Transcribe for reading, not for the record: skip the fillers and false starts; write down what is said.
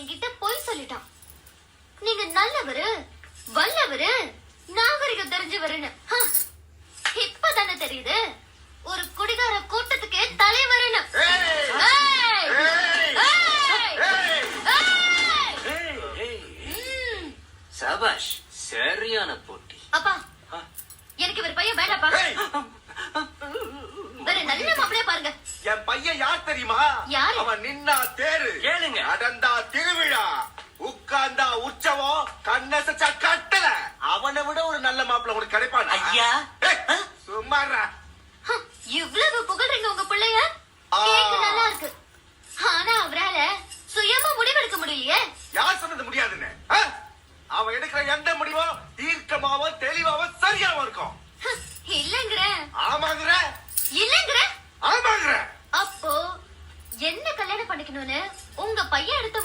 என்கிட்ட பொய் சொல்லிட்டான். நீங்க நல்லவரு, வல்லவரு, நாகரிகம் தெரிஞ்சவருன்னு. இப்பதானே தெரியுது ஒரு குடிகார கூட்டத்துக்கே தலைவருன்னு. சபாஷ், சரியான போட்டி. அப்பா, எனக்கு இவர் பையன் வேண்டாப்பா. வேற நல்ல மாப்பிளைய பாருங்க. என் பையன் யார் தெரியுமா? யாரு? அவன் நின்னா தேரு, கேளுங்க. நடந்தா திருவிழா, உட்கார்ந்தா உற்சவம், கண்ணசச்சா கட்டல. அவனை விட ஒரு நல்ல மாப்பிள்ள உனக்கு கிடைப்பான். ஐயா, சும்மாறா. இவ்வளவு புகழ்றீங்க உங்க பிள்ளைய. கேட்க நல்லா இருக்கு. ஆனா அவரால சுயமா முடிவெடுக்க முடியலையே. யார் சொன்னது முடியாதுன்னு? அவன் எடுக்கிற எந்த முடிவும் தீர்க்கமாவும் தெளிவாவும் சரியாவும் இருக்கும். இல்லங்கிற. ஆமாங்கிற. இல்லங்கிற. ஆமாங்கிற. அப்போ என்ன கல்யாணம் பண்ணிக்கணும்னு உங்க பையன் எடுத்த